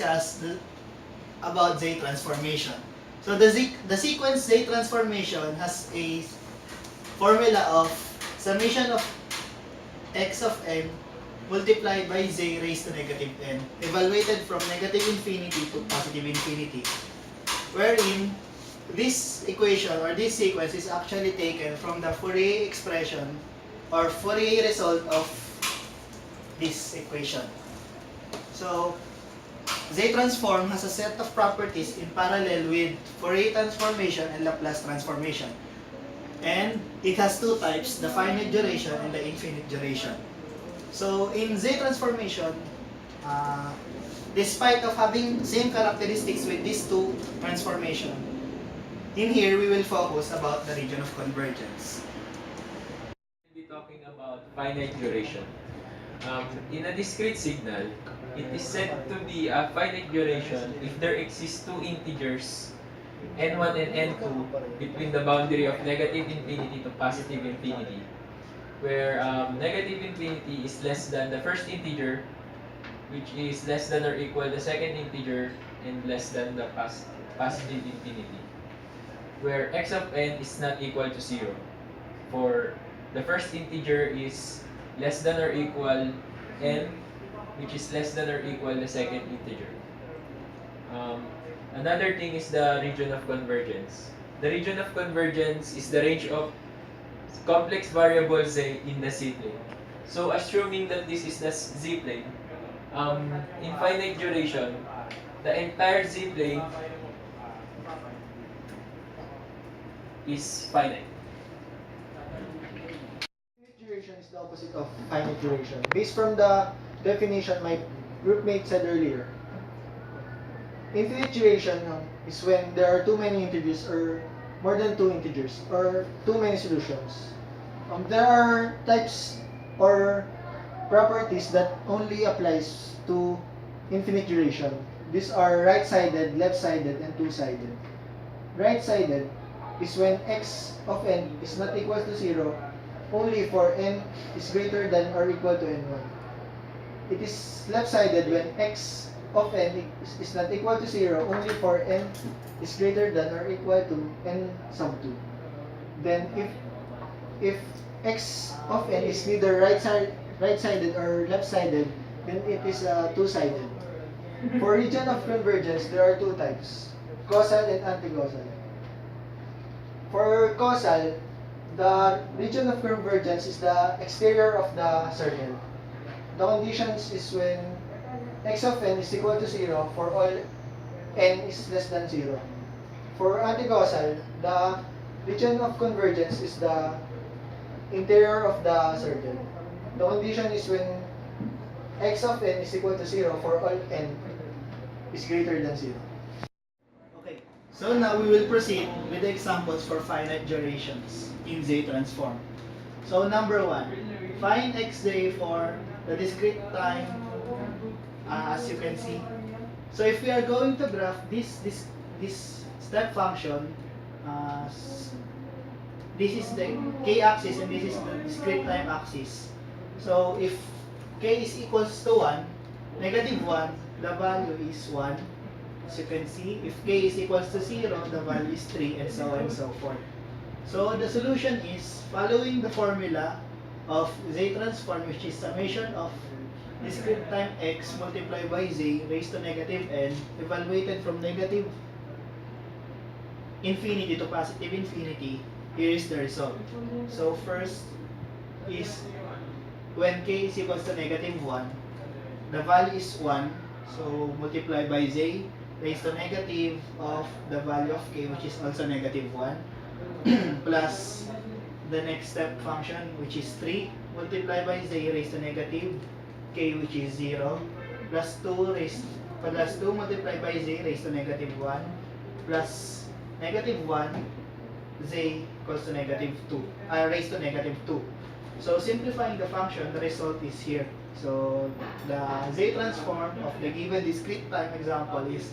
discuss about Z transformation. So the sequence Z transformation has a formula of summation of x of n multiplied by z raised to negative n, evaluated from negative infinity to positive infinity, wherein this equation or this sequence is actually taken from the Fourier expression or Fourier result of this equation. So, Z transform has a set of properties in parallel with Fourier transformation and Laplace transformation. And it has two types, the finite duration and the infinite duration. So, in Z transformation, despite of having same characteristics with these two transformation, in here we will focus about the region of convergence. We'll be talking about finite duration. In a discrete signal, it is said to be a finite duration if there exist two integers, n1 and n2, between the boundary of negative infinity to positive infinity, where negative infinity is less than the first integer, which is less than or equal the second integer, and less than the positive infinity, where x of n is not equal to 0, for the first integer is less than or equal n, which is less than or equal the second integer. Another thing is the region of convergence. The region of convergence is the range of complex variables in the z-plane. So assuming that this is the z-plane, in finite duration, the entire z-plane is finite. Infinite duration is the opposite of finite duration. Based from the definition my groupmate said earlier, infinite duration is when there are too many integers or more than two integers or too many solutions. There are types or properties that only applies to infinite duration. These are right-sided, left-sided, and two-sided. Right-sided is when x of n is not equal to 0 only for n is greater than or equal to n1. It is left-sided when x of n is not equal to 0 only for n is greater than or equal to n sub 2. Then if x of n is neither right-sided or left-sided, then it is two-sided. For region of convergence, there are two types, causal and anti-causal. For causal, the region of convergence is the exterior of the circle. The conditions is when x of n is equal to 0 for all n is less than 0. For anti-causal, the region of convergence is the interior of the circle. The condition is when x of n is equal to 0 for all n is greater than 0. Okay, so now we will proceed with the examples for finite durations in Z transform. So number 1, find xj for the discrete time as you can see. So if we are going to graph this step function, this is the k-axis and this is the discrete time axis. So if k is equals to 1, negative 1, the value is 1. As you can see, if k is equals to 0, the value is 3, and so on and so forth. So the solution is following the formula of Z transform, which is summation of discrete time x multiplied by z raised to negative n, evaluated from negative infinity to positive infinity. Here is the result. So first is when k is equals to negative 1, the value is 1, so multiplied by z raised to negative of the value of k, which is also negative 1, plus the next step function, which is 3, multiplied by z raised to negative k, which is 0, plus 2 multiplied by z raised to negative 1, plus negative 1, z equals to negative 2, raised to negative 2. So simplifying the function, the result is here. So the Z transform of the given discrete time example is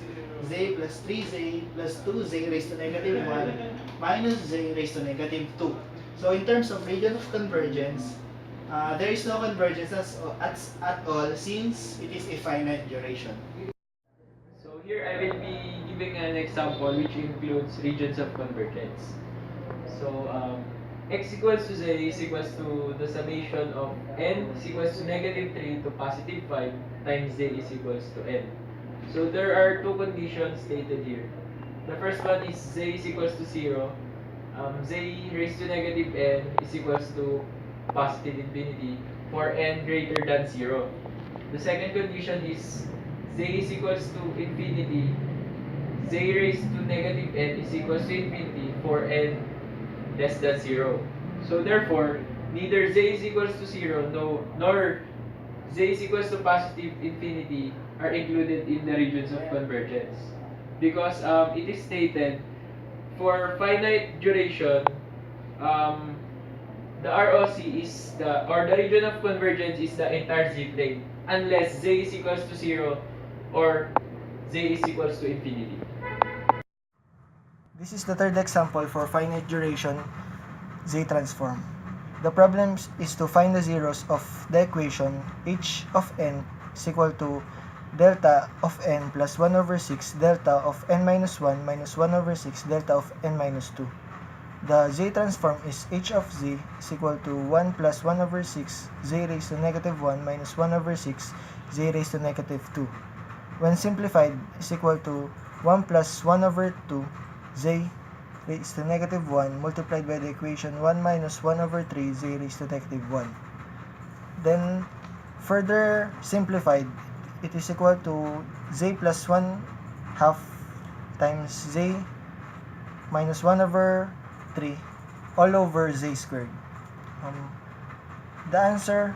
z plus 3z plus 2z raised to negative 1 minus z raised to negative 2. So in terms of region of convergence, there is no convergence at all since it is a finite duration. I'll be giving an example which includes regions of convergence. So x equals to z is equals to the summation of n is equals to -3 to +5 times z is equals to n. So there are two conditions stated here. The first one is z is equals to 0. Z raised to -n is equals to positive infinity for n greater than 0. The second condition is z is equals to infinity. Z raised to -n is equals to infinity for n less than 0. So therefore, neither z is equals to 0 nor z is equals to positive infinity are included in the regions of convergence. Because it is stated for finite duration, um, the ROC is the region of convergence is the entire z plane unless z is equals to 0 or z is equals to infinity. This is the third example for finite duration Z transform. The problem is to find the zeros of the equation h of n is equal to delta of n plus 1 over 6 delta of n minus 1 minus 1 over 6 delta of n minus 2. The Z transform is h of z is equal to 1 plus 1 over 6 z raised to negative 1 minus 1 over 6 z raised to negative 2. When simplified is equal to 1 plus 1 over 2 z raised to negative 1 multiplied by the equation 1 minus 1 over 3 z raised to negative 1. Then, further simplified, it is equal to z plus 1 half times z minus 1 over 3 all over z squared. The answer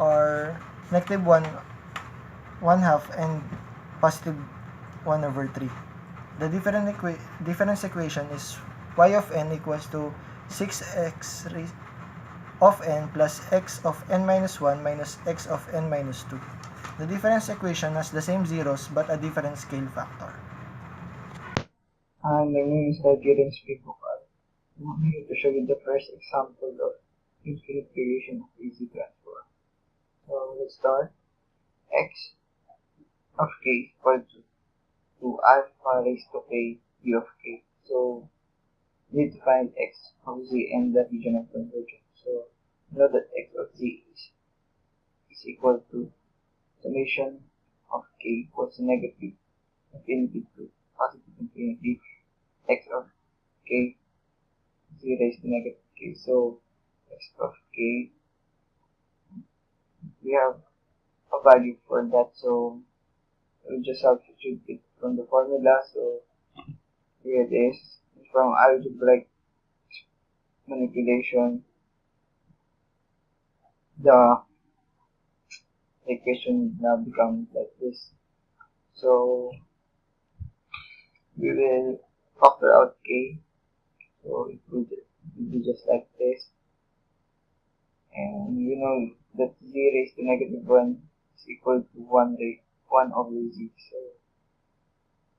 are negative 1 half and positive 1 over 3. The difference equation is y of n equals to 6x of n plus x of n minus 1 minus x of n minus 2. The difference equation has the same zeros but a different scale factor. My name is Nigerian Speakokal. I'm here to show you the first example of infinite variation of easy transform. So let's start. X of k equal to alpha raised to k u of k. So we need to find x of z and the region of convergence. So we know that x of z is equal to summation of k equals to negative infinity to positive infinity x of k z raised to negative k. So x of k, we have a value for that, so we just substitute it from the formula. So here it is. From algebraic manipulation, the equation now becomes like this. So we will factor out k, so it will be just like this. And you know that z raised to negative 1 is equal to 1 over z. So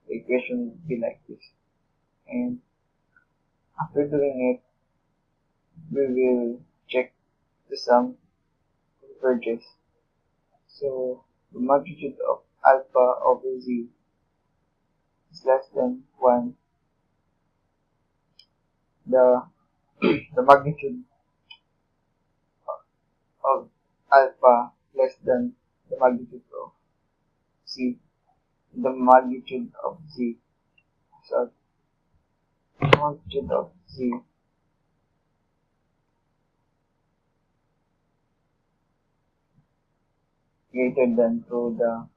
the equation will be like this. And after doing it, we will check the sum converges. So the magnitude of alpha over z is less than 1. The the magnitude of alpha less than the magnitude of z. The magnitude of z, so the magnitude of z greater than to the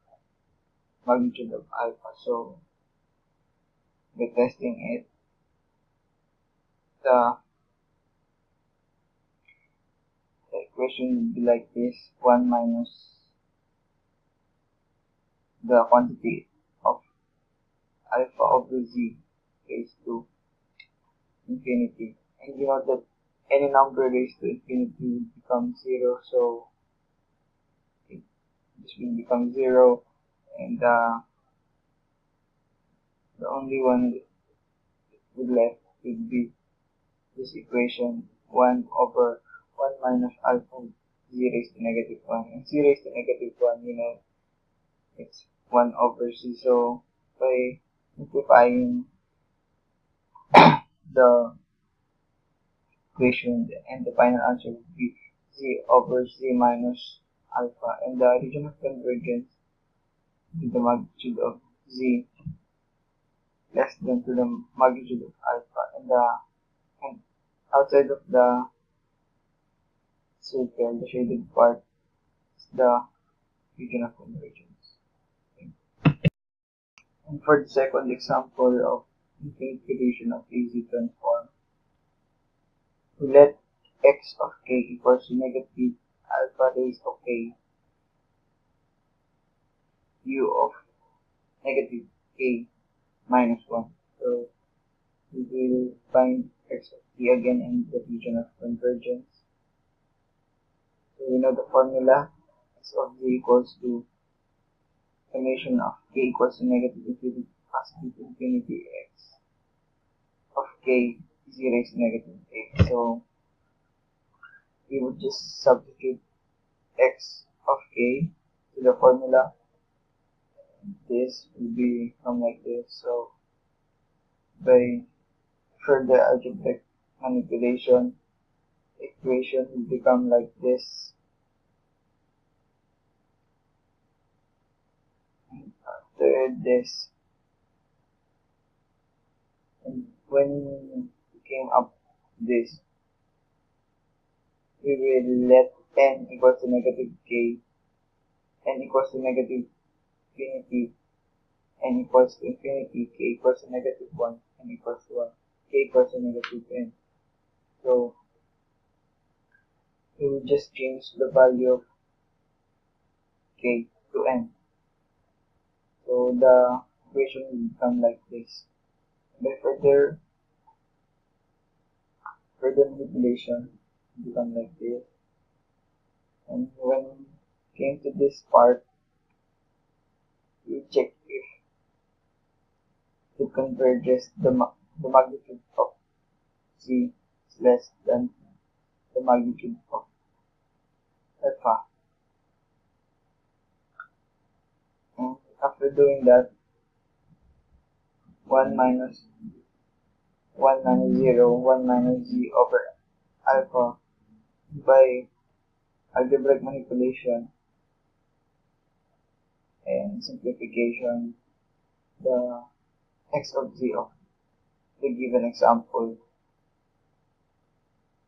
magnitude of alpha. So by testing it, the equation would be like this: 1 minus the quantity of alpha over z raised to infinity. And you know that any number raised to infinity will become 0, so this will become 0, and the only one left would be this equation: 1 over 1 minus alpha z raised to negative 1. And z raised to negative 1, you know, it's 1 over z. So by simplifying the equation, and the final answer would be z over z minus alpha, and the region of convergence is the magnitude of z less than to the magnitude of alpha, and outside of the circle, the shaded part is the region of convergence. And for the second example of infinite division of easy transform, we let x of k equals to negative alpha raised to k u of negative k minus 1. So we will find x of t again in the region of convergence. So we know the formula, x of z equals to summation of k equals to negative infinity positive infinity x of k z raised to negative a. So we would just substitute x of k to the formula. This will become like this. So by further algebraic manipulation, equation will become like this. After this, and when we came up this, we will let n equals to negative k, n equals to negative infinity, n equals to infinity, k equals to negative 1, n equals to 1, k equals to negative n. So we will just change the value of k to n. So the equation will become like this. By further manipulation, it will become like this. And when it came to this part, we check if it converges the magnitude of z is less than the magnitude of alpha. And after doing that, 1 minus 0, 1 minus z over alpha by algebraic manipulation and simplification, the x of z of the given example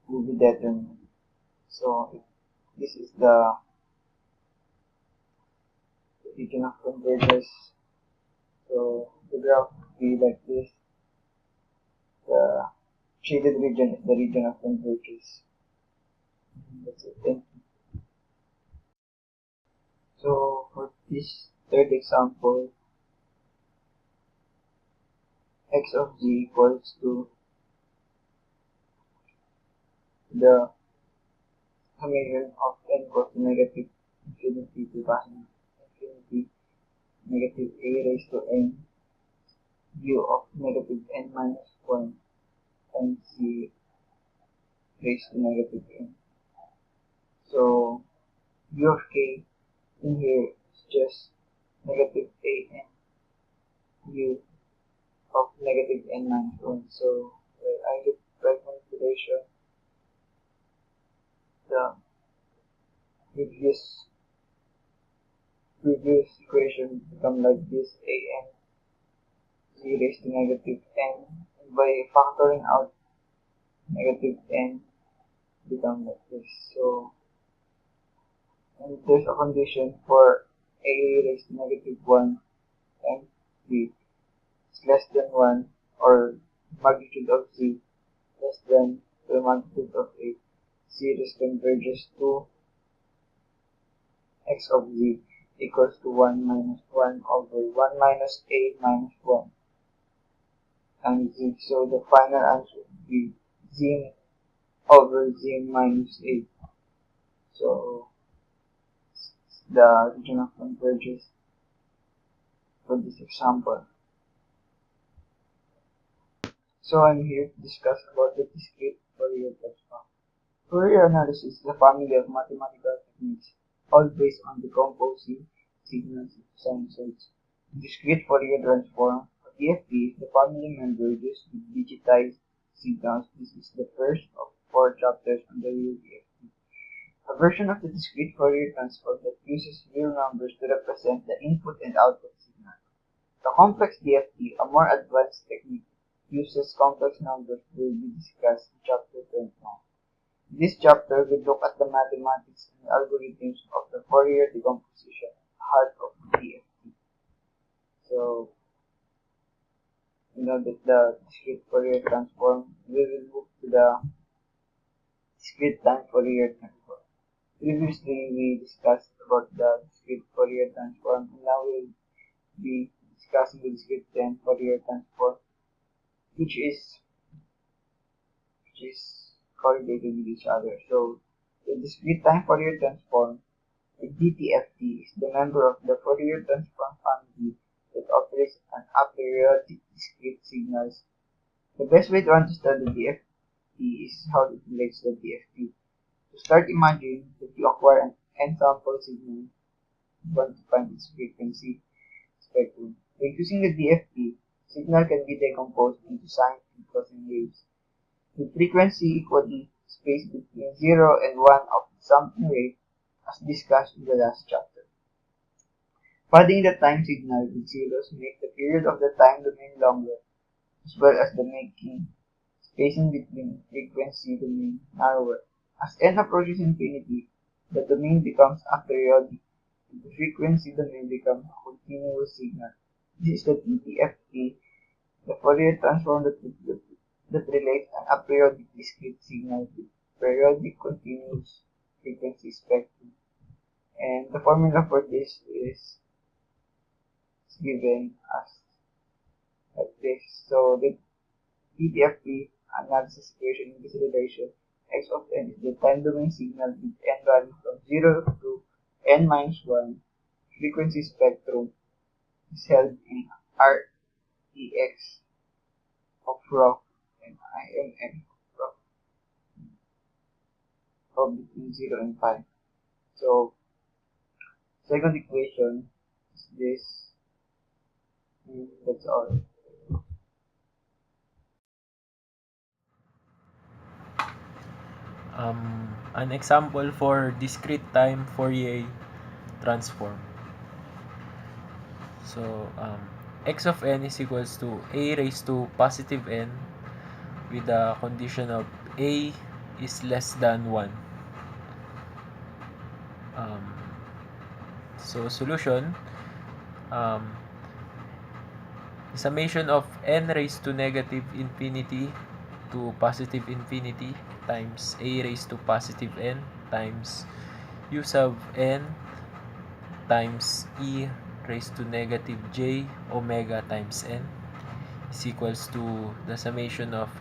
will be determined. So this is the region of convergence. So the graph will be like this. The shaded region is the region of convergence. That's it. Thank you. So for this third example, x of z equals to the summation of n equals to negative infinity to positive infinity negative a raised to n u of negative n minus 1 and c raised to negative n. So u of k in here is just negative a n u of negative n minus 1. So I get right manipulation, the previous equation become like this, a n z raised to negative n, and by factoring out negative n become like this. So and there's a condition for a raised to negative 1 and z is less than 1, or magnitude of z less than the magnitude of a. Series converges to x of z equals to 1 minus 1 over 1 minus a minus 1 and z. So the final answer would be z over z minus a. So the region of convergence for this example. So I'm here to discuss about the discrete Fourier transform. Fourier analysis is a family of mathematical techniques, all based on decomposing signals into sinusoids. discrete Fourier transform, or DFT, is the family member used to digitize signals. This is the first of 4 chapters on the real DFT. A version of the discrete Fourier transform that uses real numbers to represent the input and output signal. The complex DFT, a more advanced technique, uses complex numbers will be discussed in chapter 29. In this chapter, we look at the mathematics and algorithms of the Fourier decomposition, heart of DFT. So, you know that the discrete Fourier transform, we will move to the discrete time Fourier transform. Previously, we discussed about the discrete Fourier transform, and now we'll be discussing the discrete time Fourier transform, which is correlated with each other. So, the discrete time Fourier transform, the DTFT, is the member of the Fourier transform family that operates on aperiodic discrete signals. The best way to understand the DFT is how it relates to the DFT. To start, imagine that you acquire an n-sample signal. You want to find its frequency spectrum. By using the DFT, signal can be decomposed into sine and cosine waves, with frequency equally spaced between 0 and 1 of the sampling rate, as discussed in the last chapter. Padding the time signal with zeros make the period of the time domain longer, as well as the making spacing between frequency domain narrower. As n approaches infinity, the domain becomes aperiodic, and the frequency domain becomes a continuous signal. This is the DTFT, the Fourier transform that relates an aperiodic discrete signal with periodic continuous frequency spectrum. And the formula for this is given as like this. So the DTFT analysis equation in this relation, x of n is the time domain signal with n value from 0 to n minus 1. Frequency spectrum is held in REX of rho and IMN of rho between 0 and 5. So, second equation is this. That's all. An example for discrete time Fourier transform. So, x of n is equals to a raised to positive n with the condition of a is less than 1. So, solution, summation of n raised to negative infinity to positive infinity times a raised to positive n times u sub n times e raised to negative j omega times n is equals to the summation of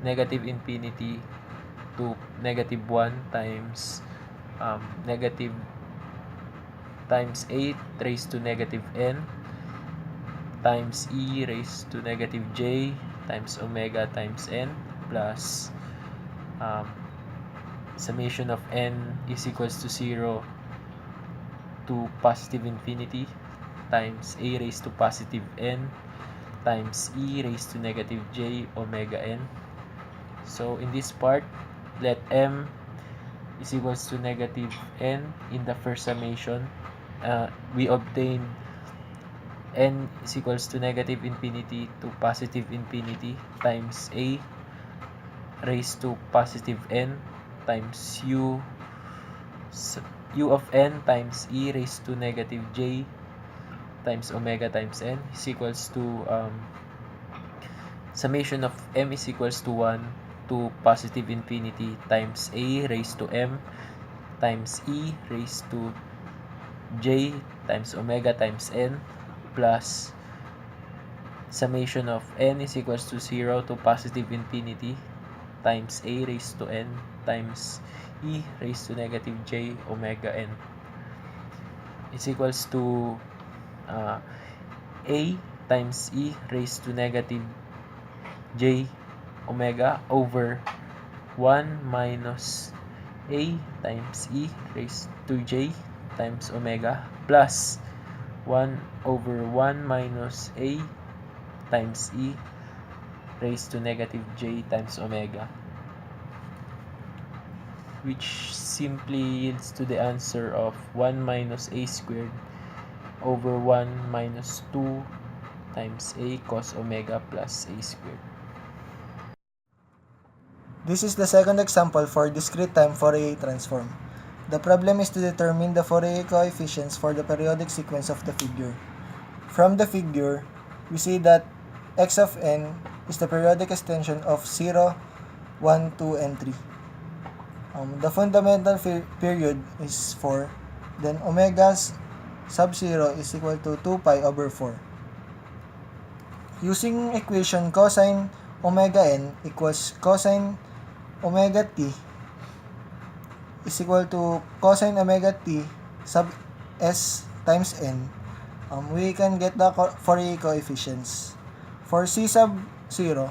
negative infinity to negative 1 times negative times 8 raised to negative n times e raised to negative j times omega times n plus summation of n is equals to 0 to positive infinity times a raised to positive n times e raised to negative j omega n. So in this part, let m is equals to negative n in the first summation. We obtain n is equals to negative infinity to positive infinity times a raised to positive n times u of n times e raised to negative j times omega times n is equals to summation of m is equals to 1 to positive infinity times a raised to m times e raised to j times omega times n plus summation of n is equals to 0 to positive infinity times a raised to n times e raised to negative j omega n is equals to a times e raised to negative j omega over 1 minus a times e raised to j times omega plus 1 over 1 minus a times e raised to negative j times omega, which simply yields to the answer of 1 minus a squared over 1 minus 2 times a cos omega plus a squared. This is the second example for discrete time Fourier transform. The problem is to determine the Fourier coefficients for the periodic sequence of the figure. From the figure, we see that x of n is the periodic extension of 0, 1, 2, and 3. The fundamental period is 4, then omega sub 0 is equal to 2 pi over 4. Using equation cosine omega n equals cosine omega t is equal to cosine omega t sub s times n, we can get the Fourier coefficients. For c sub 0,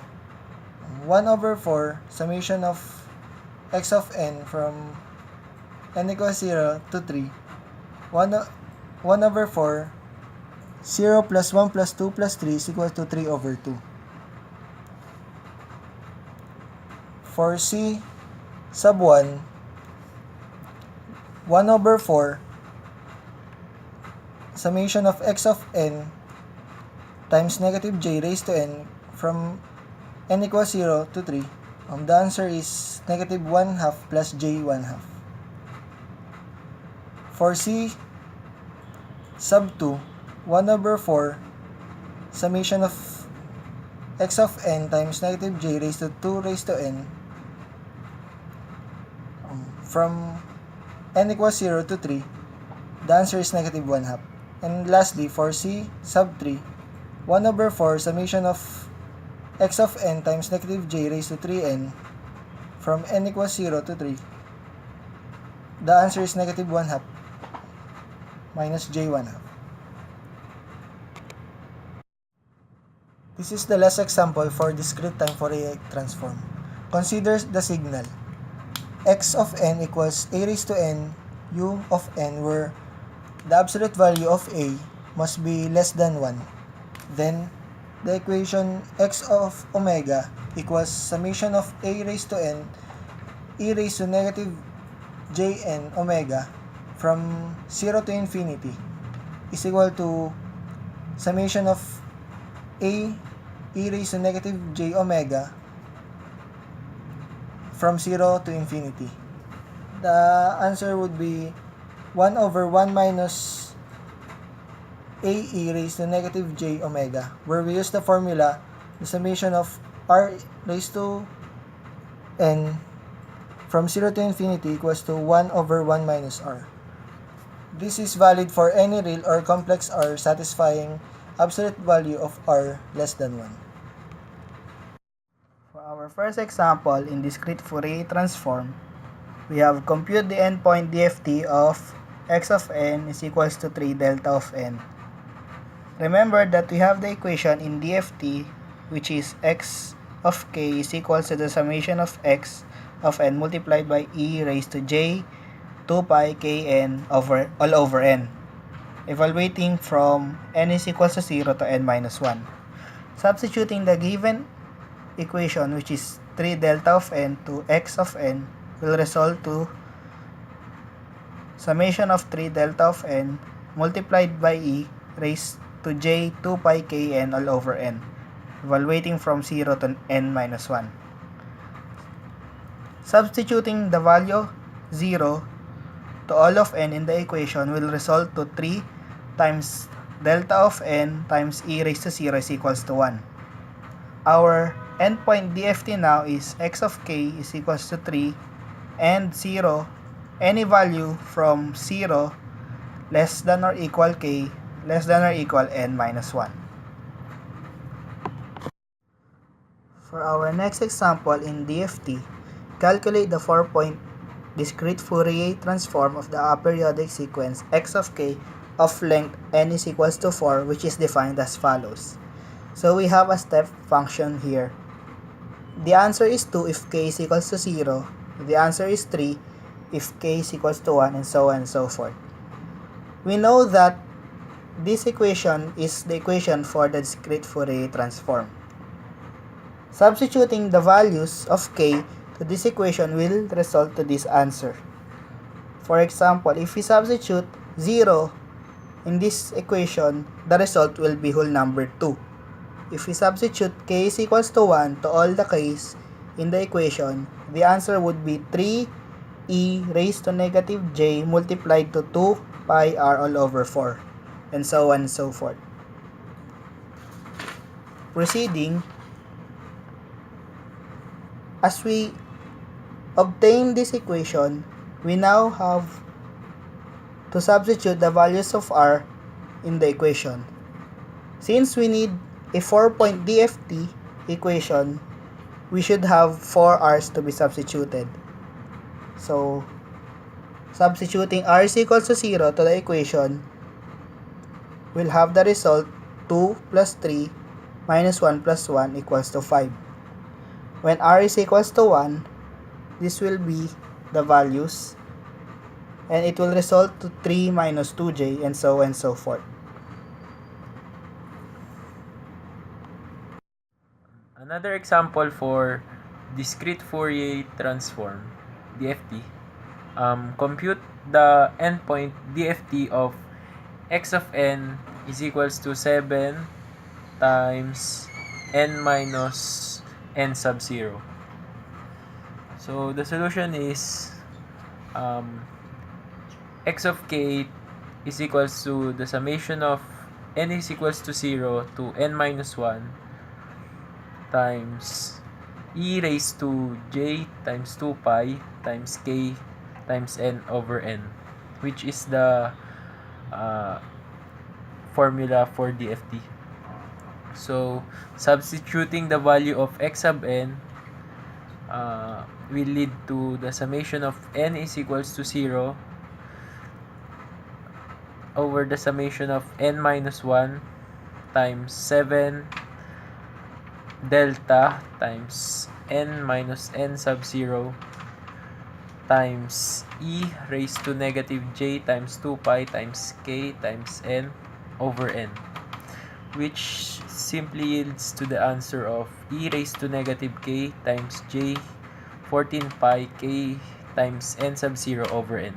1 over 4 summation of x of n from n equals 0 to 3, 1 over 4, 0 plus 1 plus 2 plus 3 is equal to 3 over 2. For c sub 1, 1 over 4 summation of x of n times negative j raised to n from n equals 0 to 3. The answer is negative 1 half plus j 1 half. For c sub 2, 1 over 4 summation of x of n times negative j raised to 2 raised to n from n equals 0 to 3. The answer is negative 1 half. And lastly, for c sub 3, 1 over 4 summation of x of n times negative j raised to 3n from n equals 0 to 3. The answer is negative 1 half minus j 1 half. This is the last example for discrete time Fourier transform. Consider the signal x of n equals a raised to n u of n, where the absolute value of a must be less than 1. Then, the equation x of omega equals summation of a raised to n e raised to negative jn omega from 0 to infinity is equal to summation of a e raised to negative j omega from 0 to infinity. The answer would be 1 over 1 minus a e raised to negative j omega, where we use the formula, the summation of r raised to n from 0 to infinity equals to 1 over 1 minus r. This is valid for any real or complex r satisfying absolute value of r less than 1. For our first example in discrete Fourier transform, we have compute the endpoint DFT of x of n is equals to 3 delta of n. Remember that we have the equation in DFT, which is x of k is equals to the summation of x of n multiplied by e raised to j 2 pi kn over all over n, evaluating from n is equals to 0 to n minus 1. Substituting the given equation, which is 3 delta of n to x of n, will result to summation of 3 delta of n multiplied by e raised to j 2 pi kn all over n, evaluating from 0 to n minus 1. Substituting the value 0 to all of n in the equation will result to 3 times delta of n times e raised to 0 is equals to 1. Our endpoint DFT now is x of k is equals to 3 and 0, any value from 0 less than or equal k less than or equal n minus 1. For our next example in DFT, calculate the 4-point discrete Fourier transform of the aperiodic sequence x of k of length n is equals to 4, which is defined as follows. So we have a step function here. The answer is 2 if k is equals to 0. The answer is 3 if k is equals to 1, and so on and so forth. We know that this equation is the equation for the discrete Fourier transform. Substituting the values of k to this equation will result to this answer. For example, if we substitute 0 in this equation, the result will be whole number 2. If we substitute k is equals to 1 to all the k's in the equation, the answer would be 3e raised to negative j multiplied to 2 pi r all over 4, and so on and so forth. Proceeding, as we obtain this equation, we now have to substitute the values of r in the equation. Since we need a 4-point DFT equation, we should have 4 r's to be substituted. So, substituting r is equals to 0 to the equation, we'll have the result 2 plus 3 minus 1 plus 1 equals to 5. When r is equals to 1, this will be the values, and it will result to 3 minus 2j, and so on and so forth. Another example for discrete Fourier transform, DFT. Compute the endpoint DFT of x of n is equals to 7 times n minus n sub 0. So the solution is x of k is equals to the summation of n is equals to 0 to n minus 1 times e raised to j times 2 pi times k times n over n, which is the formula for DFT. So, substituting the value of x sub n will lead to the summation of n is equals to 0 over the summation of n minus 1 times 7 delta times n minus n sub 0 times e raised to negative j times 2 pi times k times n over n, which simply yields to the answer of e raised to negative k times j 14 pi k times n sub 0 over n.